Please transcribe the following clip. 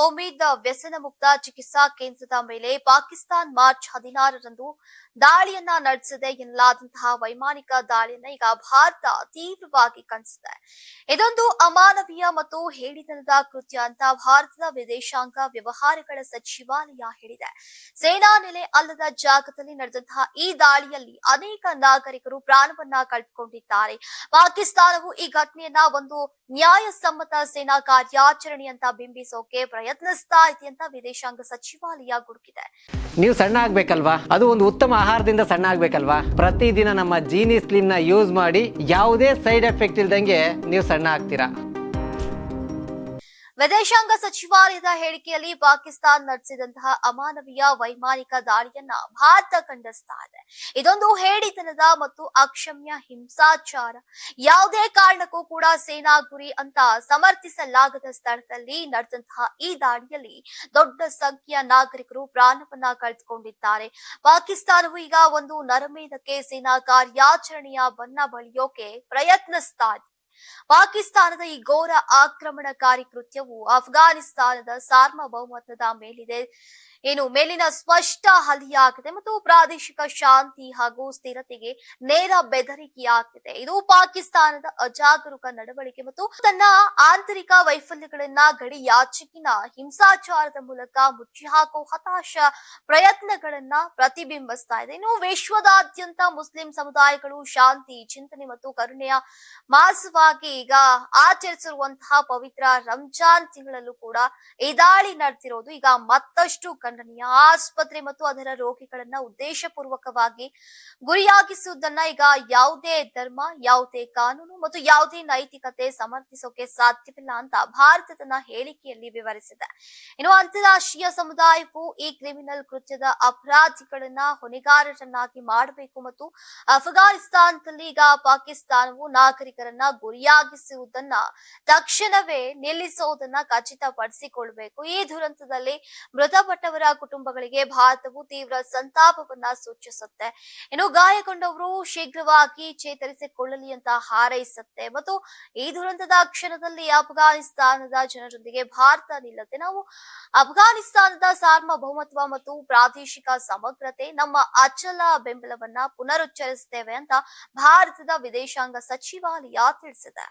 ಉಮ್ಮೀದ್ ವ್ಯಸನ ಮುಕ್ತ ಚಿಕಿತ್ಸಾ ಕೇಂದ್ರದ ಮೇಲೆ ಪಾಕಿಸ್ತಾನ್ ಮಾರ್ಚ್ 16ರಂದು ದಾಳಿಯನ್ನ ನಡೆಸಿದೆ ಎನ್ನಲಾದಂತಹ ವೈಮಾನಿಕ ದಾಳಿಯನ್ನ ಈಗ ಭಾರತ ತೀವ್ರವಾಗಿ ಖಂಡಿಸಿದೆ. ಇದೊಂದು ಅಮಾನವೀಯ ಮತ್ತು ಹೇಡಿತನದ ಕೃತ್ಯ ಅಂತ ಭಾರತದ ವಿದೇಶಾಂಗ ವ್ಯವಹಾರಗಳ ಸಚಿವಾಲಯ ಹೇಳಿದೆ. ಸೇನಾ ನೆಲೆ ಅಲ್ಲದ ಜಾಗದಲ್ಲಿ ನಡೆದಂತಹ ಈ ದಾಳಿಯಲ್ಲಿ ಅನೇಕ ನಾಗರಿಕರು ಪ್ರಾಣವನ್ನ ಕಳೆದುಕೊಂಡಿದ್ದಾರೆ. ಪಾಕಿಸ್ತಾನವು ಈ ಘಟನೆಯನ್ನ ಒಂದು ನ್ಯಾಯಸಮ್ಮತ ಸೇನಾ ಕಾರ್ಯಾಚರಣೆ ಅಂತ ಬಿಂಬಿಸೋಕೆ ಪ್ರಯತ್ನಿಸ್ತಾ ಇದೆ ಅಂತ ವಿದೇಶಾಂಗ ಸಚಿವಾಲಯ ಗುಡುಗಿದೆ. ನೀವು ಸಣ್ಣ ಆಗ್ಬೇಕಲ್ವಾ? ಅದು ಒಂದು ಉತ್ತಮ ಆಹಾರದಿಂದ ಸಣ್ಣ ಆಗ್ಬೇಕಲ್ವಾ? ಪ್ರತಿದಿನ ನಮ್ಮ ಜೀನಿ ಸ್ಲಿಮ್ ನ ಯೂಸ್ ಮಾಡಿ ಯಾವುದೇ ಸೈಡ್ ಎಫೆಕ್ಟ್ ಇಲ್ದಂಗೆ ನೀವು ಸಣ್ಣ ಆಗ್ತೀರಾ. ವಿದೇಶಾಂಗ ಸಚಿವಾಲಯದ ಹೇಳಿಕೆಯಲ್ಲಿ ಪಾಕಿಸ್ತಾನ ನಡೆಸಿದಂತಹ ಅಮಾನವೀಯ ವೈಮಾನಿಕ ದಾಳಿಯನ್ನ ಭಾರತ ಖಂಡಿಸ್ತಾ ಇದೆ. ಇದೊಂದು ಹೇಡಿತನದ ಮತ್ತು ಅಕ್ಷಮ್ಯ ಹಿಂಸಾಚಾರ. ಯಾವುದೇ ಕಾರಣಕ್ಕೂ ಕೂಡ ಸೇನಾ ಗುರಿ ಅಂತ ಸಮರ್ಥಿಸಲಾಗದ ಸ್ಥಳದಲ್ಲಿ ನಡೆದಂತಹ ಈ ದಾಳಿಯಲ್ಲಿ ದೊಡ್ಡ ಸಂಖ್ಯೆಯ ನಾಗರಿಕರು ಪ್ರಾಣವನ್ನ ಕಳೆದುಕೊಂಡಿದ್ದಾರೆ. ಪಾಕಿಸ್ತಾನವು ಈಗ ಒಂದು ನರಮೇಧಕ್ಕೆ ಸೇನಾ ಕಾರ್ಯಾಚರಣೆಯ ಬಣ್ಣ ಬಳಿಯೋಕೆ ಪ್ರಯತ್ನಿಸ್ತಾ ಇದೆ. ಪಾಕಿಸ್ತಾನದ ಈ ಘೋರ ಆಕ್ರಮಣಕಾರಿ ಕೃತ್ಯವು ಅಫ್ಘಾನಿಸ್ತಾನದ ಸಾರ್ವಭೌಮತ್ವದ ಮೇಲಿನ ಸ್ಪಷ್ಟ ಹಲ್ಲೆಯಾಗಿದೆ ಮತ್ತು ಪ್ರಾದೇಶಿಕ ಶಾಂತಿ ಹಾಗೂ ಸ್ಥಿರತೆಗೆ ನೇರ ಬೆದರಿಕೆಯಾಗಿದೆ. ಇದು ಪಾಕಿಸ್ತಾನದ ಅಜಾಗರೂಕ ನಡವಳಿಕೆ ಮತ್ತು ತನ್ನ ಆಂತರಿಕ ವೈಫಲ್ಯಗಳನ್ನ ಗಡಿಯಾಚೆಗಿನ ಹಿಂಸಾಚಾರದ ಮೂಲಕ ಮುಚ್ಚಿಹಾಕುವ ಹತಾಶ ಪ್ರಯತ್ನಗಳನ್ನ ಪ್ರತಿಬಿಂಬಿಸ್ತಾ ಇದೆ. ಇನ್ನು ವಿಶ್ವದಾದ್ಯಂತ ಮುಸ್ಲಿಂ ಸಮುದಾಯಗಳು ಶಾಂತಿ, ಚಿಂತನೆ ಮತ್ತು ಕರುಣೆಯ ಮಾಸವಾಗಿ ಈಗ ಆಚರಿಸಿರುವಂತಹ ಪವಿತ್ರ ರಂಜಾನ್ ತಿಂಗಳಲ್ಲೂ ಕೂಡ ಈ ದಾಳಿ ನಡೆದಿರೋದು ಈಗ ಮತ್ತಷ್ಟು ಖಂಡನೀಯ. ಆಸ್ಪತ್ರೆ ಮತ್ತು ಅದರ ರೋಗಿಗಳನ್ನ ಉದ್ದೇಶಪೂರ್ವಕವಾಗಿ ಗುರಿಯಾಗಿಸುವುದನ್ನ ಈಗ ಯಾವುದೇ ಧರ್ಮ, ಯಾವುದೇ ಕಾನೂನು ಮತ್ತು ಯಾವುದೇ ನೈತಿಕತೆ ಸಮರ್ಥಿಸೋಕೆ ಸಾಧ್ಯವಿಲ್ಲ ಅಂತ ಭಾರತ ತನ್ನ ಹೇಳಿಕೆಯಲ್ಲಿ ವಿವರಿಸಿದೆ. ಇನ್ನು ಅಂತಾರಾಷ್ಟ್ರೀಯ ಸಮುದಾಯವು ಈ ಕ್ರಿಮಿನಲ್ ಕೃತ್ಯದ ಅಪರಾಧಿಗಳನ್ನ ಹೊಣೆಗಾರರನ್ನಾಗಿ ಮಾಡಬೇಕು ಮತ್ತು ಅಫ್ಘಾನಿಸ್ತಾನದಲ್ಲಿ ಈಗ ಪಾಕಿಸ್ತಾನವು ನಾಗರಿಕರನ್ನ ಗುರಿಯಾಗಿಸುವುದನ್ನ ತಕ್ಷಣವೇ ನಿಲ್ಲಿಸುವುದನ್ನ ಖಚಿತಪಡಿಸಿಕೊಳ್ಳಬೇಕು. ಈ ದುರಂತದಲ್ಲಿ ಮೃತಪಟ್ಟವರ ಕುಟುಂಬಗಳಿಗೆ ಭಾರತವು ತೀವ್ರ ಸಂತಾಪವನ್ನ ಸೂಚಿಸುತ್ತೆ. ಇನ್ನು ಗಾಯಗೊಂಡವರು ಶೀಘ್ರವಾಗಿ ಚೇತರಿಸಿಕೊಳ್ಳಲಿ ಅಂತ ಹಾರೈಸುತ್ತೆ ಮತ್ತು ಈ ದುರಂತದ ಕ್ಷಣದಲ್ಲಿ ಅಫ್ಘಾನಿಸ್ತಾನದ ಜನರೊಂದಿಗೆ ಭಾರತ ನಿಲ್ಲುತ್ತೆ. ನಾವು ಅಫ್ಘಾನಿಸ್ತಾನದ ಸಾರ್ವಭೌಮತ್ವ ಮತ್ತು ಪ್ರಾದೇಶಿಕ ಸಮಗ್ರತೆ ನಮ್ಮ ಅಚಲ ಬೆಂಬಲವನ್ನ ಪುನರುಚ್ಚರಿಸುತ್ತೇವೆ ಅಂತ ಭಾರತದ ವಿದೇಶಾಂಗ ಸಚಿವಾಲಯ ತಿಳಿಸಿದೆ.